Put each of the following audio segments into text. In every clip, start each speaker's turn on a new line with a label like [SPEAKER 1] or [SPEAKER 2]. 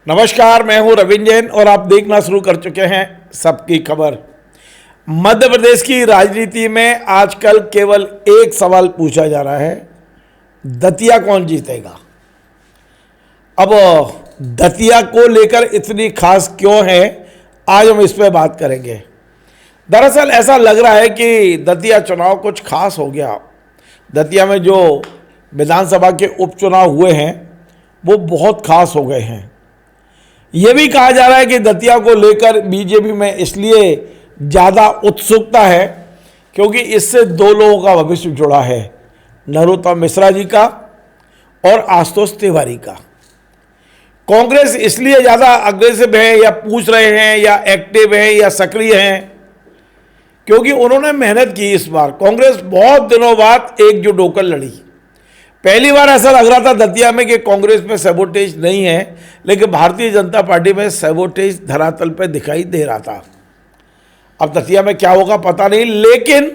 [SPEAKER 1] नमस्कार, मैं हूं रविंद्र जैन और आप देखना शुरू कर चुके हैं सबकी खबर। मध्य प्रदेश की राजनीति में आजकल केवल एक सवाल पूछा जा रहा है, दतिया कौन जीतेगा। अब दतिया को लेकर इतनी खास क्यों है, आज हम इस पर बात करेंगे। दरअसल ऐसा लग रहा है कि दतिया चुनाव कुछ खास हो गया। दतिया में जो विधानसभा के उपचुनाव हुए हैं वो बहुत खास हो गए हैं। ये भी कहा जा रहा है कि दतिया को लेकर बीजेपी में इसलिए ज़्यादा उत्सुकता है क्योंकि इससे दो लोगों का भविष्य जुड़ा है, नरोत्तम मिश्रा जी का और आशुतोष तिवारी का। कांग्रेस इसलिए ज़्यादा अग्रेसिव है या पूछ रहे हैं या एक्टिव है या सक्रिय हैं क्योंकि उन्होंने मेहनत की। इस बार कांग्रेस बहुत दिनों बाद एकजुट होकर लड़ी। पहली बार ऐसा लग रहा था दतिया में कि कांग्रेस में सैबोटेज नहीं है, लेकिन भारतीय जनता पार्टी में सैबोटेज धरातल पर दिखाई दे रहा था। अब दतिया में क्या होगा पता नहीं, लेकिन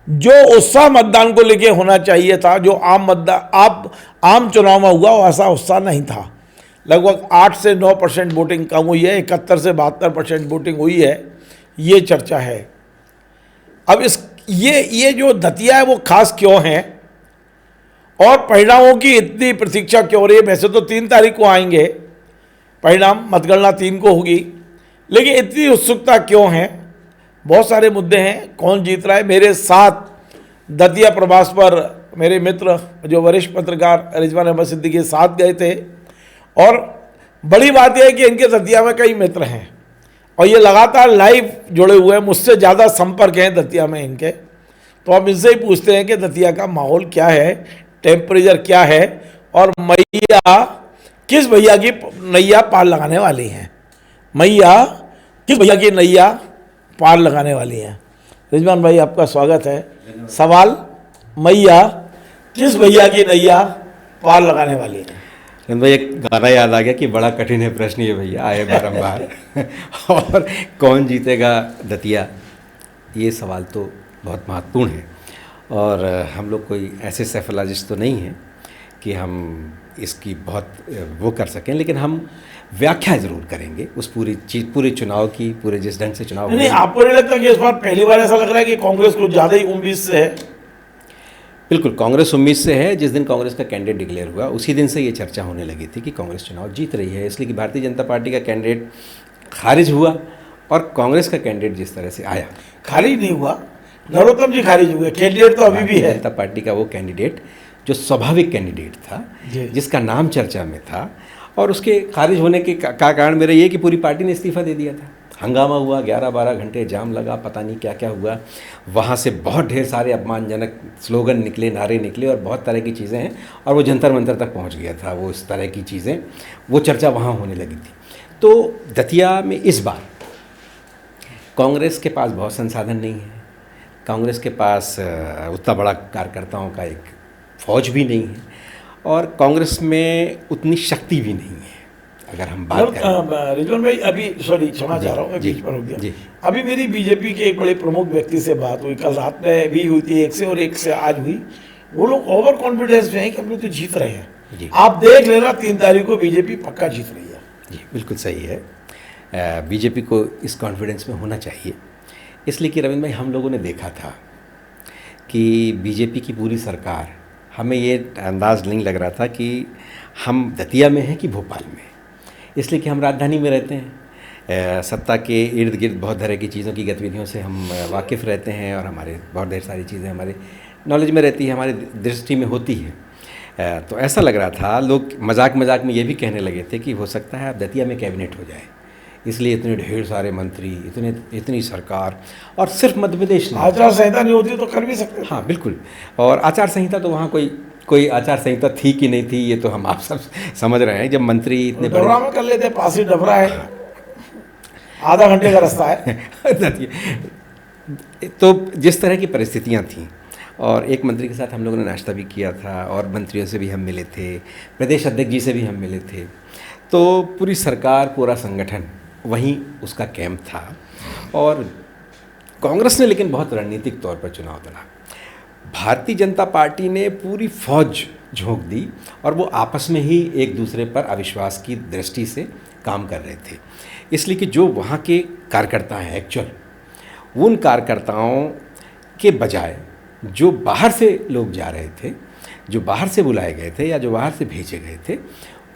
[SPEAKER 1] जो उत्साह मतदान को लेकर होना चाहिए था, जो आम चुनाव में हुआ, वैसा उत्साह नहीं था। लगभग 8 से 9% वोटिंग कम हुई है, 71 से 72% वोटिंग हुई है, ये चर्चा है। अब ये जो दतिया है वो खास क्यों है और परिणामों की इतनी प्रतीक्षा क्यों हो रही है। वैसे तो 3 तारीख को आएंगे परिणाम, मतगणना 3 को होगी, लेकिन इतनी उत्सुकता क्यों है। बहुत सारे मुद्दे हैं, कौन जीत रहा है। मेरे साथ दतिया प्रवास पर मेरे मित्र जो वरिष्ठ पत्रकार रिजवान अहमद सिद्दीकी के साथ गए थे, और बड़ी बात यह है कि इनके दतिया में कई मित्र हैं और ये लगातार लाइव जुड़े हुए हैं, मुझसे ज़्यादा संपर्क हैं दतिया में इनके। तो हम इनसे ही पूछते हैं कि दतिया का माहौल क्या है, टेम्परेचर क्या है और मैया किस भैया की नैया पार लगाने वाली हैं। मैया किस भैया की नैया पार लगाने वाली हैं। रिजवान भाई, आपका स्वागत है। सवाल, मैया किस भैया की नैया पार लगाने वाली है।
[SPEAKER 2] भाई एक गाना याद आ गया कि बड़ा कठिन है प्रश्न ये भैया आए बारंबार और कौन जीतेगा दतिया, ये सवाल तो बहुत महत्वपूर्ण है। और हम लोग कोई ऐसे सेफोलॉजिस्ट तो नहीं हैं कि हम इसकी बहुत वो कर सकें, लेकिन हम व्याख्या ज़रूर करेंगे उस पूरे चुनाव की, पूरे जिस ढंग से चुनाव
[SPEAKER 1] नहीं, आपको नहीं लगता कि इस बार पहली बार ऐसा लग रहा है कि कांग्रेस को ज़्यादा ही उम्मीद से है।
[SPEAKER 2] बिल्कुल, कांग्रेस उम्मीद से है। जिस दिन कांग्रेस का कैंडिडेट डिक्लेयर हुआ उसी दिन से ये चर्चा होने लगी थी कि कांग्रेस चुनाव जीत रही है, इसलिए कि भारतीय जनता पार्टी का कैंडिडेट खारिज हुआ और कांग्रेस का कैंडिडेट जिस तरह से आया।
[SPEAKER 1] खारिज नहीं हुआ, नरोत्तम जी खारिज हुए, कैंडिडेट तो अभी भी है।
[SPEAKER 2] जनता पार्टी का वो कैंडिडेट जो स्वाभाविक कैंडिडेट था, जिसका नाम चर्चा में था, और उसके खारिज होने के का कारण मेरा ये कि पूरी पार्टी ने इस्तीफा दे दिया था। हंगामा हुआ, 11-12 घंटे जाम लगा, पता नहीं क्या क्या हुआ। वहाँ से बहुत ढेर सारे अपमानजनक स्लोगन निकले, नारे निकले और बहुत तरह की चीज़ें हैं, और वो जंतर मंतर तक पहुँच गया था। वो इस तरह की चीज़ें, वो चर्चा वहाँ होने लगी थी। तो दतिया में इस बार कांग्रेस के पास बहुत संसाधन नहीं है, कांग्रेस के पास उतना बड़ा कार्यकर्ताओं का एक फौज भी नहीं है, और कांग्रेस में उतनी शक्ति भी नहीं है। अगर हम बात करें
[SPEAKER 1] रिजवान भाई, अभी सॉरी क्षमा चाह रहा हूँ, मैं बीच पर हो गया। अभी मेरी बीजेपी के एक बड़े प्रमुख व्यक्ति से बात हुई, कल रात में भी हुई थी, एक से और एक से आज हुई। वो लोग ओवर कॉन्फिडेंस में हैं कि हम लोग तो जीत रहे हैं। आप देख लेना 3 तारीख को बीजेपी पक्का जीत रही है।
[SPEAKER 2] जी बिल्कुल सही है। बीजेपी को इस कॉन्फिडेंस में होना चाहिए, इसलिए कि रविंद्र भाई, हम लोगों ने देखा था कि बीजेपी की पूरी सरकार, हमें ये अंदाज़ नहीं लग रहा था कि हम दतिया में हैं कि भोपाल में, इसलिए कि हम राजधानी में रहते हैं। सत्ता के इर्द गिर्द बहुत तरह की चीज़ों की गतिविधियों से हम वाकिफ़ रहते हैं, और हमारे बहुत ढेर सारी चीज़ें हमारे नॉलेज में रहती है, हमारी दृष्टि में होती है। तो ऐसा लग रहा था, लोग मजाक में ये भी कहने लगे थे कि हो सकता है अब दतिया में कैबिनेट हो जाए, इसलिए इतने ढेर सारे मंत्री, इतनी सरकार, और सिर्फ मध्य प्रदेश नहीं।
[SPEAKER 1] आचार संहिता नहीं होती तो कर भी सकते।
[SPEAKER 2] हाँ बिल्कुल, और आचार संहिता तो वहाँ कोई आचार संहिता थी कि नहीं थी, ये तो हम आप सब समझ रहे हैं। जब मंत्री इतने
[SPEAKER 1] डबरा में कर लेते, पास ही डबरा है, आधा घंटे का रास्ता है।
[SPEAKER 2] तो जिस तरह की परिस्थितियाँ थीं, और एक मंत्री के साथ हम लोगों ने नाश्ता भी किया था, और मंत्रियों से भी हम मिले थे, प्रदेश अध्यक्ष जी से भी हम मिले थे। तो पूरी सरकार, पूरा संगठन वहीं उसका कैंप था, और कांग्रेस ने लेकिन बहुत रणनीतिक तौर पर चुनाव लड़ा। भारतीय जनता पार्टी ने पूरी फौज झोंक दी, और वो आपस में ही एक दूसरे पर अविश्वास की दृष्टि से काम कर रहे थे। इसलिए कि जो वहाँ के कार्यकर्ता हैं एक्चुअल, उन कार्यकर्ताओं के बजाय जो बाहर से लोग जा रहे थे, जो बाहर से बुलाए गए थे या जो बाहर से भेजे गए थे,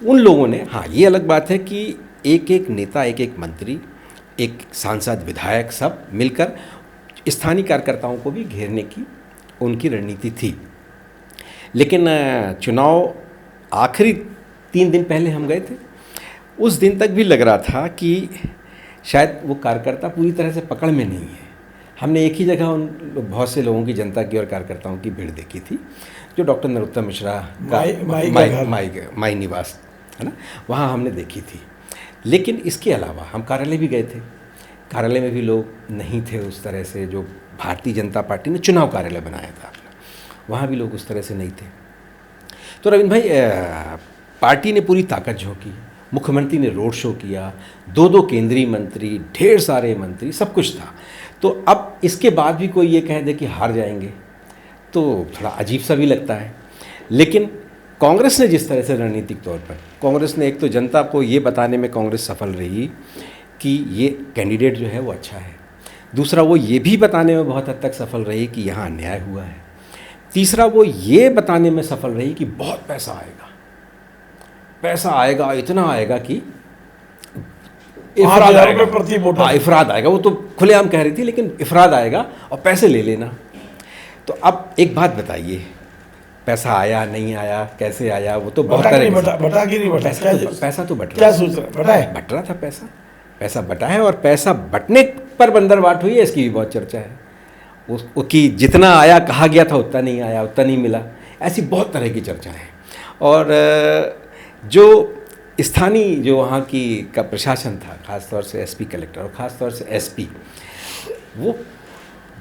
[SPEAKER 2] उन लोगों ने, हाँ ये अलग बात है कि एक एक नेता, एक एक मंत्री, एक सांसद, विधायक सब मिलकर स्थानीय कार्यकर्ताओं को भी घेरने की उनकी रणनीति थी। लेकिन चुनाव आखिरी 3 दिन पहले हम गए थे, उस दिन तक भी लग रहा था कि शायद वो कार्यकर्ता पूरी तरह से पकड़ में नहीं है। हमने एक ही जगह उन बहुत से लोगों की, जनता की और कार्यकर्ताओं की भीड़ देखी थी, जो डॉक्टर नरोत्तम मिश्रा का माई निवास है ना, वहाँ हमने देखी थी। लेकिन इसके अलावा हम कार्यालय भी गए थे, कार्यालय में भी लोग नहीं थे उस तरह से, जो भारतीय जनता पार्टी ने चुनाव कार्यालय बनाया था वहाँ भी लोग उस तरह से नहीं थे। तो रविंद्र भाई, पार्टी ने पूरी ताकत झोंकी, मुख्यमंत्री ने रोड शो किया, 2 केंद्रीय मंत्री, ढेर सारे मंत्री, सब कुछ था। तो अब इसके बाद भी कोई ये कह दे कि हार जाएंगे तो थोड़ा अजीब सा भी लगता है। लेकिन कांग्रेस ने जिस तरह से रणनीतिक तौर पर, कांग्रेस ने एक तो जनता को ये बताने में कांग्रेस सफल रही कि ये कैंडिडेट जो है वो अच्छा है, दूसरा वो ये भी बताने में बहुत हद तक सफल रही कि यहाँ अन्याय हुआ है, तीसरा वो ये बताने में सफल रही कि बहुत पैसा आएगा, पैसा आएगा, इतना आएगा कि इफराद आएगा,
[SPEAKER 1] प्रति वोटर,
[SPEAKER 2] हाँ इफराद आएगा। वो तो खुलेआम कह रही थी, लेकिन इफराद आएगा और पैसे ले लेना। तो अब एक बात बताइए, पैसा आया नहीं आया, कैसे आया, वो तो बहुत तरह पैसा तो बट
[SPEAKER 1] क्या सोच रहा है,
[SPEAKER 2] बट रहा था पैसा बटा है, और पैसा बटने पर बंदरबाट हुई है, इसकी भी बहुत चर्चा है। उसकी जितना आया कहा गया था उतना नहीं आया, उतना नहीं मिला, ऐसी बहुत तरह की चर्चा है। और जो स्थानीय जो वहाँ की का प्रशासन था, ख़ासतौर से एसपी कलेक्टर और ख़ासतौर से एसपी, वो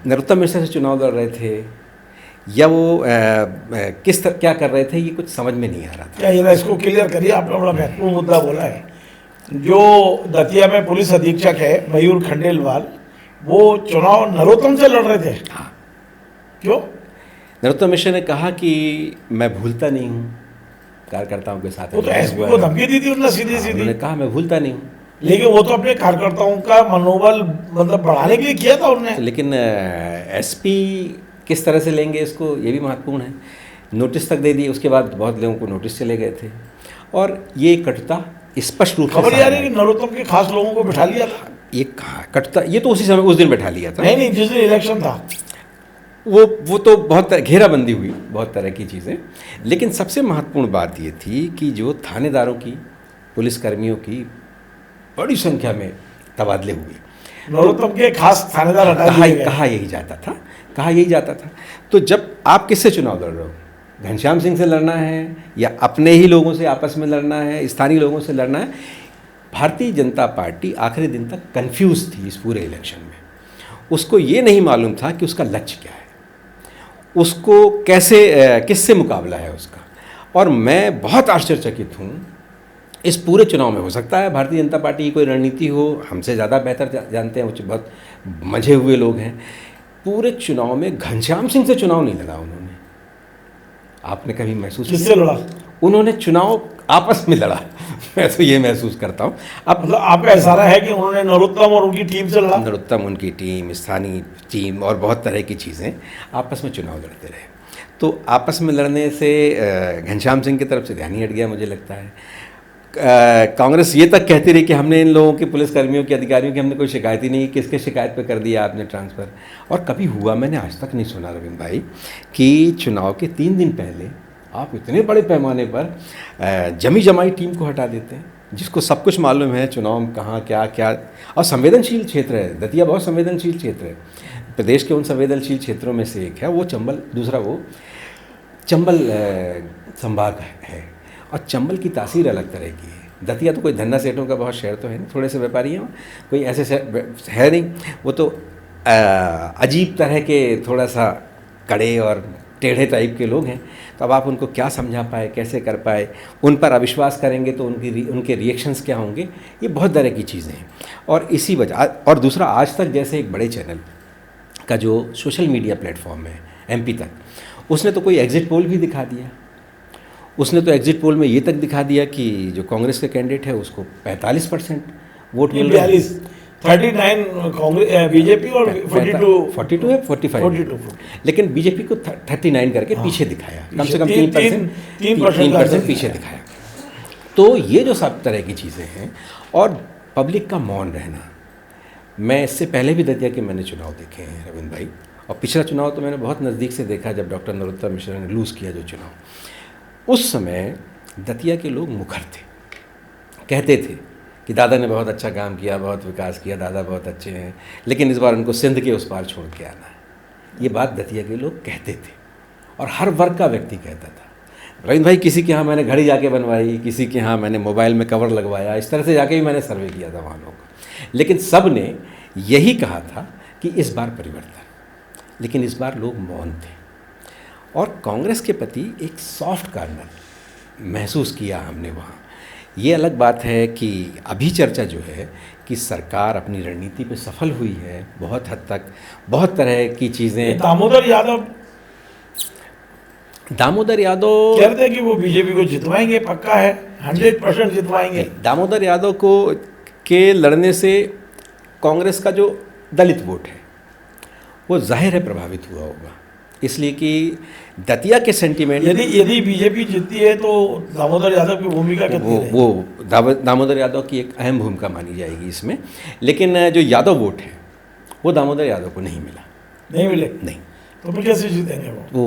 [SPEAKER 2] नरोत्तम मिश्रा से चुनाव लड़ रहे थे या वो क्या कर रहे थे, ये कुछ समझ में नहीं आ रहा था।
[SPEAKER 1] क्या ये इसको क्लियर करिए, आपने बड़ा महत्वपूर्ण मुद्दा बोला है। जो दतिया में पुलिस अधीक्षक है मयूर खंडेलवाल, वो चुनाव नरोत्तम से लड़ रहे थे।
[SPEAKER 2] हाँ,
[SPEAKER 1] क्यों?
[SPEAKER 2] नरोत्तम मिश्रा ने कहा कि मैं भूलता नहीं हूँ कार्यकर्ताओं के साथ।
[SPEAKER 1] वो तो एसपी को धमकी दी थी उन्होंने सीधी सीधी।
[SPEAKER 2] उन्होंने कहा मैं भूलता नहीं हूँ,
[SPEAKER 1] लेकिन वो तो अपने कार्यकर्ताओं का मनोबल मतलब बढ़ाने के लिए किया था उन्होंने।
[SPEAKER 2] लेकिन एसपी किस तरह से लेंगे इसको, ये भी महत्वपूर्ण है। नोटिस तक दे दिए, उसके बाद बहुत लोगों को नोटिस चले गए थे, और ये कटुता स्पष्ट रूप से
[SPEAKER 1] खबर आ रही है कि नरोत्तम के खास लोगों को बिठा लिया था।
[SPEAKER 2] ये कहाँ कटुता, ये तो उसी समय उस दिन बैठा लिया था।
[SPEAKER 1] नहीं, जिस दिन इलेक्शन था
[SPEAKER 2] वो तो बहुत घेराबंदी हुई, बहुत तरह की चीज़ें। लेकिन सबसे महत्वपूर्ण बात ये थी कि जो थानेदारों की, पुलिसकर्मियों की बड़ी संख्या में तबादले हुए।
[SPEAKER 1] नरोत्तम के खास थानेदार हटा दिए गए।
[SPEAKER 2] कहा यही जाता था। तो जब आप किससे चुनाव लड़ रहे हो, घनश्याम सिंह से लड़ना है या अपने ही लोगों से आपस में लड़ना है, स्थानीय लोगों से लड़ना है? भारतीय जनता पार्टी आखिरी दिन तक कंफ्यूज थी इस पूरे इलेक्शन में। उसको ये नहीं मालूम था कि उसका लक्ष्य क्या है, उसको कैसे किससे मुकाबला है उसका। और मैं बहुत आश्चर्यचकित हूँ इस पूरे चुनाव में। हो सकता है भारतीय जनता पार्टी की कोई रणनीति हो, हमसे ज़्यादा बेहतर जानते हैं, वो बहुत मंझे हुए लोग हैं। पूरे चुनाव में घनश्याम सिंह से चुनाव नहीं लड़ा उन्होंने। आपने कभी महसूस
[SPEAKER 1] किससे लड़ा?
[SPEAKER 2] उन्होंने चुनाव आपस में लड़ा। मैं तो ये महसूस करता हूँ। अब
[SPEAKER 1] मतलब आपका इशारा है कि उन्होंने नरोत्तम और उनकी टीम से लड़ा?
[SPEAKER 2] नरोत्तम, उनकी टीम, स्थानीय टीम और बहुत तरह की चीज़ें आपस में चुनाव लड़ते रहे। तो आपस में लड़ने से घनश्याम सिंह की तरफ से ध्यान ही हट गया, मुझे लगता है। कांग्रेस ये तक कहती रही कि हमने इन लोगों के, पुलिसकर्मियों के, अधिकारियों की हमने कोई शिकायत ही नहीं, किसके शिकायत पे कर दिया आपने ट्रांसफ़र। और कभी हुआ, मैंने आज तक नहीं सुना रविंद्र भाई, कि चुनाव के 3 दिन पहले आप इतने बड़े पैमाने पर जमी जमाई टीम को हटा देते हैं, जिसको सब कुछ मालूम है चुनाव कहाँ क्या क्या। और संवेदनशील क्षेत्र है दतिया, बहुत संवेदनशील क्षेत्र है, प्रदेश के उन संवेदनशील क्षेत्रों में से एक है वो चंबल, दूसरा वो चंबल संभाग है। और चंबल की तासीर अलग तरह की है। दतिया तो कोई धन्ना सेठों का बहुत शहर तो है नहीं, थोड़े से व्यापारी हैं, कोई ऐसे है नहीं। वो तो अजीब तरह के, थोड़ा सा कड़े और टेढ़े टाइप के लोग हैं। तो अब आप उनको क्या समझा पाए, कैसे कर पाए, उन पर अविश्वास करेंगे तो उनके रिएक्शंस क्या होंगे, ये बहुत तरह की चीज़ें हैं। और इसी वजह, और दूसरा, आज तक जैसे एक बड़े चैनल का जो सोशल मीडिया प्लेटफॉर्म है MP तक, उसने तो कोई एग्जिट पोल भी दिखा दिया। उसने तो एग्जिट पोल में ये तक दिखा दिया कि जो कांग्रेस का कैंडिडेट है उसको 45% वोट मिल रहे हैं।
[SPEAKER 1] 39 कांग्रेस बीजेपी और
[SPEAKER 2] 42 है 45 लेकिन बीजेपी को 39 करके पीछे दिखाया, कम से कम 3% पीछे दिखाया। तो ये जो सब तरह की चीज़ें हैं और पब्लिक का मौन रहना, मैं इससे पहले भी दतिया के मैंने चुनाव देखे हैं रविंद्र भाई, और पिछला चुनाव तो मैंने बहुत नज़दीक से देखा जब डॉक्टर नरोत्तम मिश्रा ने लूज़ किया जो चुनाव। उस समय दतिया के लोग मुखर थे, कहते थे कि दादा ने बहुत अच्छा काम किया, बहुत विकास किया, दादा बहुत अच्छे हैं, लेकिन इस बार उनको सिंध के उस पार छोड़ के आना है। ये बात दतिया के लोग कहते थे और हर वर्ग का व्यक्ति कहता था। रविंद्र भाई, किसी के यहाँ मैंने घड़ी जाके बनवाई, किसी के यहाँ मैंने मोबाइल में कवर लगवाया, इस तरह से जाके भी मैंने सर्वे किया था वहाँ लोगों का, लेकिन सब ने यही कहा था कि इस बार परिवर्तन। लेकिन इस बार लोग मौन थे और कांग्रेस के प्रति एक सॉफ्ट कार्नर महसूस किया हमने वहाँ। ये अलग बात है कि अभी चर्चा जो है कि सरकार अपनी रणनीति पे सफल हुई है बहुत हद तक, बहुत तरह की चीज़ें। दामोदर यादव
[SPEAKER 1] कहते हैं कि वो बीजेपी को जितवाएंगे, पक्का है 100% जितवाएंगे।
[SPEAKER 2] दामोदर यादव को के लड़ने से कांग्रेस का जो दलित वोट है वो जाहिर है प्रभावित हुआ होगा, इसलिए कि दतिया के सेंटीमेंट,
[SPEAKER 1] यदि बीजेपी जीतती है तो दामोदर यादव की भूमिका कितनी है?
[SPEAKER 2] वो दामोदर यादव की एक अहम भूमिका मानी जाएगी इसमें। लेकिन जो यादव वोट है वो दामोदर यादव को नहीं मिला।
[SPEAKER 1] नहीं मिले?
[SPEAKER 2] नहीं।
[SPEAKER 1] तो फिर कैसे जीतेंगे
[SPEAKER 2] वो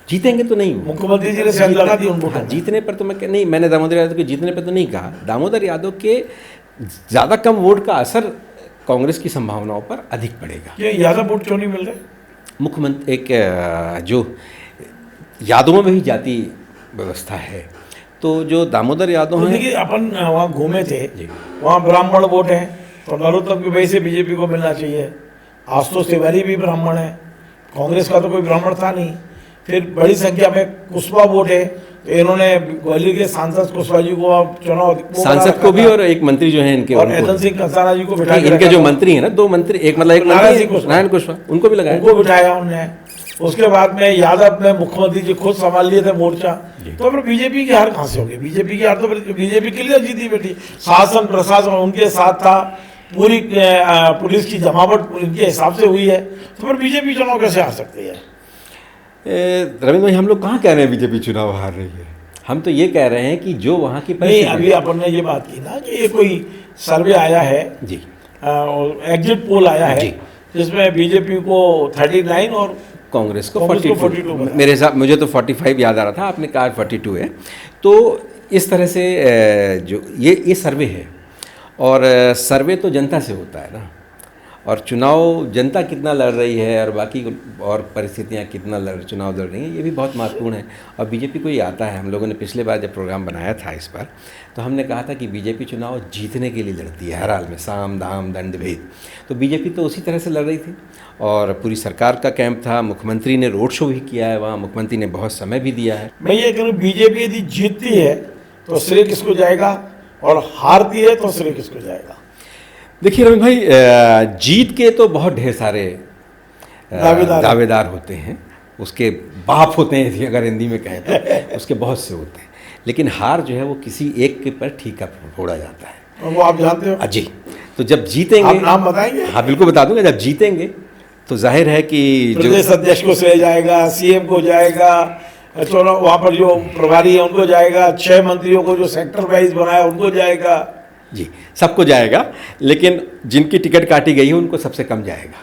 [SPEAKER 2] जीतेंगे तो नहीं,
[SPEAKER 1] मुख्यमंत्री जी ने सेंध लगा दी उनको।
[SPEAKER 2] हाँ, जीतने पर तो मैं नहीं, मैंने दामोदर यादव के जीतने पर तो नहीं कहा। दामोदर यादव के ज़्यादा कम वोट का असर कांग्रेस की संभावनाओं पर अधिक पड़ेगा।
[SPEAKER 1] ये यादव वोट क्यों नहीं मिल रहे?
[SPEAKER 2] मुख्यमंत्री एक जो यादवों में भी जाति व्यवस्था है, तो जो दामोदर यादव हैं,
[SPEAKER 1] देखिए अपन वहाँ घूमे थे, वहाँ ब्राह्मण वोट है, तो नरोत्तम की वजह से बीजेपी को मिलना चाहिए। आशुतोष तिवारी भी ब्राह्मण है, कांग्रेस का तो कोई ब्राह्मण था नहीं। फिर बड़ी संख्या में कुशवाहा वोट है, तो इन्होंने ग्वालियर के सांसद कुशवाहा जी को चुनाव,
[SPEAKER 2] सांसद को भी और एक मंत्री जो है इनके,
[SPEAKER 1] और एतन सिंह कंसाना जी को बिठा,
[SPEAKER 2] इनके जो मंत्री हैं ना, 2 मंत्री, एक मतलब एक नारायण कुशवाहा, उनको भी लगाया,
[SPEAKER 1] उनको बिठाया उन्होंने। उसके बाद में यादव ने मुख्यमंत्री जी खुद संभाल लिए थे मोर्चा। तो फिर बीजेपी की हार कहाँ से होगी? बीजेपी की हार तो फिर बीजेपी क्लियर जीती बेटी। शासन प्रशासन उनके साथ था, पूरी पुलिस की जमावट उनके हिसाब से हुई है, तो फिर बीजेपी चुनाव कैसे हार सकती है?
[SPEAKER 2] रविंद्र भाई, हम लोग कहाँ कह रहे हैं बीजेपी चुनाव हार रही है? हम तो ये कह रहे हैं कि जो वहाँ की
[SPEAKER 1] नहीं, अभी अपन ने ये बात की ना कि ये कोई सर्वे आया है
[SPEAKER 2] जी,
[SPEAKER 1] एग्जिट पोल आया है जिसमें बीजेपी को 39 और
[SPEAKER 2] कांग्रेस को 42। मेरे हिसाब, मुझे तो 45 याद आ रहा था, आपने कहा 42 है। तो इस तरह से जो ये सर्वे है, और सर्वे तो जनता से होता है ना, और चुनाव जनता कितना लड़ रही है और बाकी और परिस्थितियाँ कितना चुनाव लड़ रही हैं, ये भी बहुत महत्वपूर्ण है। और बीजेपी को ये आता है, हम लोगों ने पिछले बार जब प्रोग्राम बनाया था इस बार, तो हमने कहा था कि बीजेपी चुनाव जीतने के लिए लड़ती है हर हाल में, साम दाम दंड भेद। तो बीजेपी तो उसी तरह से लड़ रही थी और पूरी सरकार का कैंप था। मुख्यमंत्री ने रोड शो भी किया है वहाँ, मुख्यमंत्री ने बहुत समय भी दिया है।
[SPEAKER 1] मैं ये कहूँ, बीजेपी यदि जीतती है तो श्रेय किसको जाएगा, और हारती है तो श्रेय किसको जाएगा?
[SPEAKER 2] देखिए रविंद्र भाई, जीत के तो बहुत ढेर सारे दावेदार होते हैं, उसके बाप होते हैं अगर हिंदी में कहें तो, उसके बहुत से होते हैं। लेकिन हार जो है वो किसी एक के पर ठीका फोड़ा जाता है,
[SPEAKER 1] वो आप जानते हो
[SPEAKER 2] जी। तो जब जीतेंगे,
[SPEAKER 1] आप नाम बताएंगे?
[SPEAKER 2] हाँ बिल्कुल बता दूंगा। जब जीतेंगे तो जाहिर है कि
[SPEAKER 1] प्रदेश अध्यक्ष को श्रेय जाएगा, सीएम को जाएगा, चलो वहाँ पर जो प्रभारी है उनको जाएगा, 6 मंत्रियों को जो सेक्टर वाइज बनाया उनको जाएगा,
[SPEAKER 2] जी सबको जाएगा। लेकिन जिनकी टिकट काटी गई है उनको सबसे कम जाएगा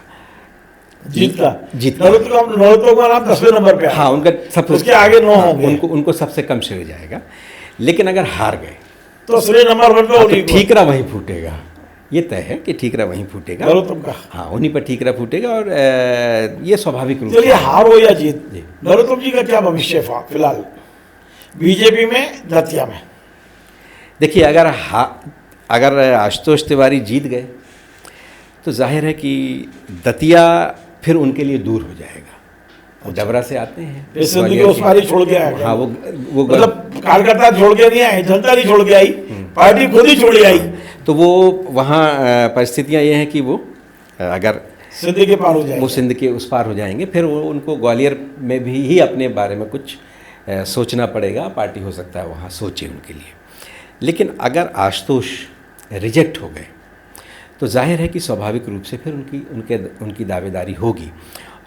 [SPEAKER 1] जीत का।
[SPEAKER 2] नरोत्तम
[SPEAKER 1] का नाम 10वें नंबर पे,
[SPEAKER 2] हाँ उनका सब,
[SPEAKER 1] उसके आगे 9 होंगे,
[SPEAKER 2] उनको सबसे कम श्रेय जाएगा। लेकिन अगर हार गए
[SPEAKER 1] तो श्रेय नंबर 1 पे
[SPEAKER 2] ठीकरा वहीं फूटेगा। ये तय है कि ठीकरा वहीं फूटेगा
[SPEAKER 1] नरोत्तम का,
[SPEAKER 2] हाँ उन्हीं पर ठीकरा फूटेगा। और ये स्वाभाविक रूप
[SPEAKER 1] से, हार हो या जीत, नरोत्तम जी का क्या भविष्य फिलहाल बीजेपी में, दतिया में?
[SPEAKER 2] देखिए, अगर आशुतोष तिवारी जीत गए तो जाहिर है कि दतिया फिर उनके लिए दूर हो जाएगा। वो डबरा से आते हैं,
[SPEAKER 1] जिंदगी उस पारी छोड़ के आए।
[SPEAKER 2] हाँ वो
[SPEAKER 1] मतलब कार्यकर्ता छोड़ के नहीं आए, जनता नहीं छोड़ के आई, पार्टी खुद ही छोड़ आई।
[SPEAKER 2] तो वो वहाँ परिस्थितियाँ ये हैं कि वो अगर
[SPEAKER 1] सिंध के पार हो जाएंगे,
[SPEAKER 2] वो सिंध के उस पार हो जाएंगे, फिर वो उनको ग्वालियर में भी ही अपने बारे में कुछ सोचना पड़ेगा, पार्टी हो सकता है वहाँ सोचे उनके लिए। लेकिन अगर आशुतोष रिजेक्ट हो गए तो जाहिर है कि स्वाभाविक रूप से फिर उनकी दावेदारी होगी।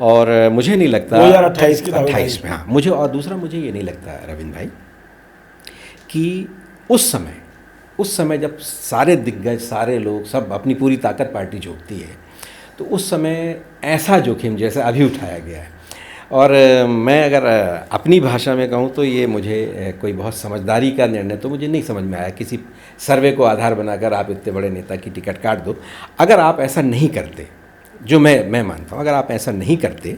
[SPEAKER 2] और मुझे नहीं लगता
[SPEAKER 1] 2028 की
[SPEAKER 2] 28 में, हाँ मुझे, और दूसरा मुझे ये नहीं लगता रविंद्र भाई कि उस समय जब सारे दिग्गज, सारे लोग, सब अपनी पूरी ताकत पार्टी झोंकती है, तो उस समय ऐसा जोखिम जैसा अभी उठाया गया है। और मैं अगर अपनी भाषा में कहूँ तो ये मुझे कोई बहुत समझदारी का निर्णय तो मुझे नहीं समझ में आया। किसी सर्वे को आधार बनाकर आप इतने बड़े नेता की टिकट काट दो। अगर आप ऐसा नहीं करते, जो मैं मानता हूँ, अगर आप ऐसा नहीं करते,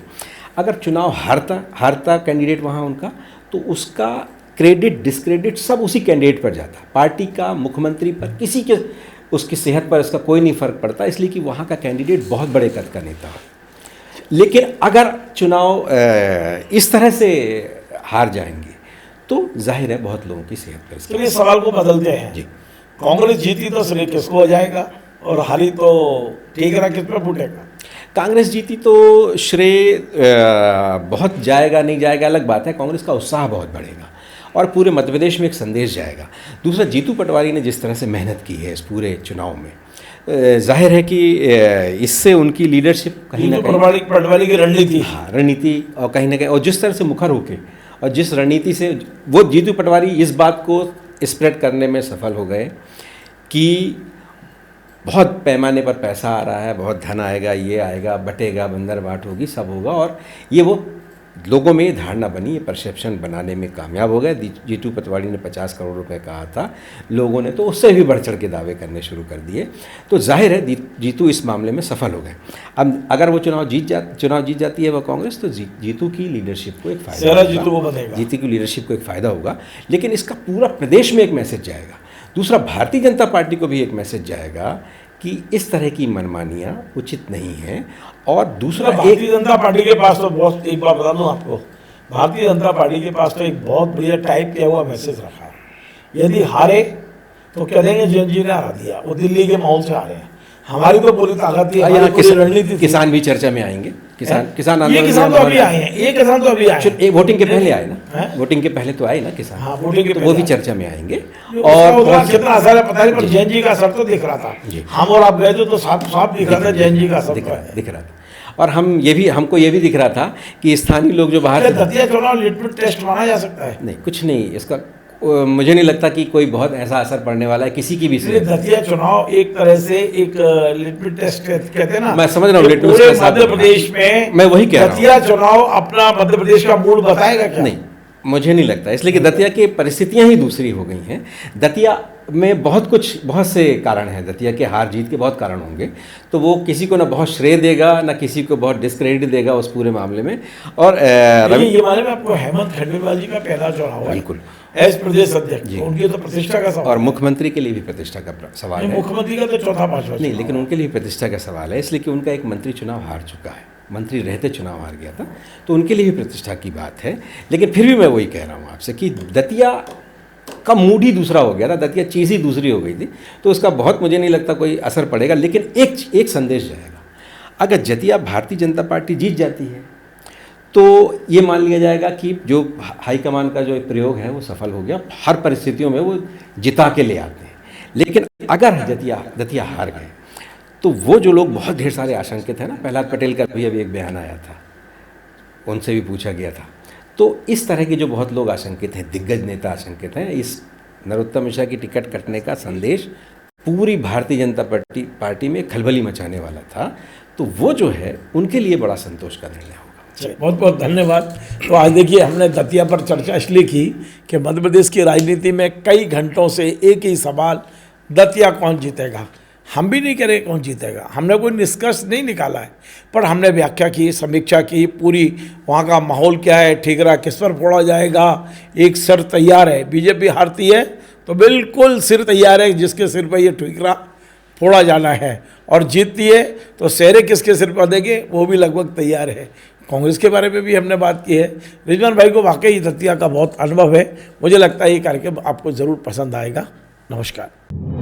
[SPEAKER 2] अगर चुनाव हारता कैंडिडेट वहाँ उनका, तो उसका क्रेडिट डिस्क्रेडिट सब उसी कैंडिडेट पर जाता। पार्टी का, मुख्यमंत्री पर, किसी के, उसकी सेहत पर इसका कोई नहीं फर्क पड़ता, इसलिए कि वहाँ का कैंडिडेट बहुत बड़े कद का नेता हो। लेकिन अगर चुनाव इस तरह से हार जाएंगे तो जाहिर है बहुत लोगों की सेहत पर इसका।
[SPEAKER 1] तो इस सवाल को बदलते हैं जी, कांग्रेस जीती तो श्रेय किसको हो जाएगा, और हारी तो ठीकरा किस पर फूटेगा?
[SPEAKER 2] कांग्रेस जीती तो श्रेय बहुत जाएगा, नहीं जाएगा अलग बात है। कांग्रेस का उत्साह बहुत बढ़ेगा और पूरे मध्य प्रदेश में एक संदेश जाएगा। दूसरा, जीतू पटवारी ने जिस तरह से मेहनत की है इस पूरे चुनाव में, जाहिर है कि इससे उनकी लीडरशिप कहीं ना कहीं,
[SPEAKER 1] पटवारी की रणनीति,
[SPEAKER 2] हाँ रणनीति, और कहीं ना कहीं, और जिस तरह से मुखर होके, और जिस रणनीति से वो जीतू पटवारी इस बात को स्प्रेड करने में सफल हो गए कि बहुत पैमाने पर पैसा आ रहा है, बहुत धन आएगा, ये आएगा, बटेगा, बंदर बाट होगी, सब होगा, और ये वो लोगों में ये धारणा बनी, ये परसेप्शन बनाने में कामयाब हो गए। जीतू पटवारी ने 50 करोड़ रुपए कहा था, लोगों ने तो उससे भी बढ़ चढ़ के दावे करने शुरू कर दिए। तो जाहिर है जीतू इस मामले में सफल हो गए। अब अगर वो चुनाव जीत जाती है वो कांग्रेस, तो जीतू की लीडरशिप को एक फायदा, जीतू की लीडरशिप को एक फ़ायदा होगा। लेकिन इसका पूरा प्रदेश में एक मैसेज जाएगा। दूसरा, भारतीय जनता पार्टी को भी एक मैसेज जाएगा कि इस तरह की मनमानियाँ उचित नहीं है। और दूसरा,
[SPEAKER 1] भारतीय जनता पार्टी के पास तो बहुत, एक बार बता दूं आपको, भारतीय जनता पार्टी के पास तो एक बहुत बढ़िया टाइप किया हुआ मैसेज रखा है। यदि हारे तो कह देंगे जैन जी ने हरा दिया, वो दिल्ली के माहौल से हारे हैं। हमारी तो पूरी ताकत थी, रणनीति।
[SPEAKER 2] किसान भी चर्चा में आएंगे, किसान
[SPEAKER 1] ये किसान तो अभी आए हैं, ये किसान तो अभी आए हैं,
[SPEAKER 2] वोटिंग के पहले आए ना, वोटिंग के पहले तो आए ना किसान,
[SPEAKER 1] हाँ, वोटिंग के
[SPEAKER 2] तो वो भी चर्चा में आएंगे।
[SPEAKER 1] और कितना असर है पता नहीं, पर जैन जी का असर तो दिख रहा था। हम और आप गए तो साफ दिख रहा था, जैन जी का असर
[SPEAKER 2] दिख रहा था। और हमको ये भी दिख रहा था कि स्थानीय लोग जो बाहर,
[SPEAKER 1] दतिया चुनाव लिटमस टेस्ट माना जा सकता है?
[SPEAKER 2] नहीं, कुछ नहीं, इसका मुझे नहीं लगता कि कोई बहुत ऐसा असर पड़ने वाला है किसी की भी।
[SPEAKER 1] दतिया चुनाव एक तरह से एक लिटमस टेस्ट कहते हैं ना,
[SPEAKER 2] मैं समझ रहा हूँ।
[SPEAKER 1] पूरे मध्य प्रदेश में
[SPEAKER 2] मैं वही कह रहा हूँ, दतिया
[SPEAKER 1] चुनाव अपना मध्य प्रदेश का मूड बताएगा क्या?
[SPEAKER 2] नहीं, मुझे नहीं लगता, इसलिए कि दतिया की परिस्थितियां ही दूसरी हो गई हैं। दतिया में बहुत से कारण हैं, दतिया के हार जीत के बहुत कारण होंगे, तो वो किसी को ना बहुत श्रेय देगा, ना किसी को बहुत डिस्क्रेडिट देगा उस पूरे मामले में। और
[SPEAKER 1] ये मामले में आपको हेमंत खंडेलवाल जी का पहला चुनाव है,
[SPEAKER 2] बिल्कुल
[SPEAKER 1] एज प्रदेश अध्यक्ष, उनकी तो प्रतिष्ठा का सवाल,
[SPEAKER 2] और मुख्यमंत्री के लिए भी प्रतिष्ठा का सवाल है।
[SPEAKER 1] मुख्यमंत्री का तो चौथा पांचवा
[SPEAKER 2] नहीं, लेकिन उनके लिए प्रतिष्ठा का सवाल है, इसलिए कि उनका एक मंत्री चुनाव हार चुका है, मंत्री रहते चुनाव हार गया था, तो उनके लिए भी प्रतिष्ठा की बात है। लेकिन फिर भी मैं वही कह रहा हूँ आपसे कि दतिया का मूड ही दूसरा हो गया था, दतिया चीज़ ही दूसरी हो गई थी, तो उसका बहुत मुझे नहीं लगता कोई असर पड़ेगा। लेकिन एक संदेश जाएगा, अगर दतिया भारतीय जनता पार्टी जीत जाती है तो ये मान लिया जाएगा कि जो हाईकमान का जो प्रयोग है वो सफल हो गया, हर परिस्थितियों में वो जिता के ले आते हैं। लेकिन अगर दतिया हार गए तो वो जो लोग बहुत ढेर सारे आशंकित हैं ना, प्रहलाद पटेल का भी अभी एक बयान आया था, उनसे भी पूछा गया था, तो इस तरह के जो बहुत लोग आशंकित हैं, दिग्गज नेता आशंकित हैं, इस नरोत्तम मिश्रा की टिकट कटने का संदेश पूरी भारतीय जनता पार्टी में खलबली मचाने वाला था, तो वो जो है उनके लिए बड़ा संतोष का निर्णय होगा।
[SPEAKER 1] बहुत बहुत धन्यवाद। तो आज देखिए, हमने दतिया पर चर्चा इसलिए की कि मध्य प्रदेश की राजनीति में कई घंटों से एक ही सवाल, दतिया कौन जीतेगा। हम भी नहीं कह रहे कौन जीतेगा, हमने कोई निष्कर्ष नहीं निकाला है, पर हमने व्याख्या की, समीक्षा की, पूरी वहाँ का माहौल क्या है, ठीकरा किस पर फोड़ा जाएगा, एक सिर तैयार है। बीजेपी हारती है तो बिल्कुल सिर तैयार है, जिसके सिर पर ये ठीकरा फोड़ा जाना है, और जीतती है तो सेहरे किसके सिर पर देंगे वो भी लगभग तैयार है। कांग्रेस के बारे में भी हमने बात की है। रिजवान भाई को वाकई दतिया का बहुत अनुभव है, मुझे लगता है ये कार्यक्रम आपको ज़रूर पसंद आएगा। नमस्कार।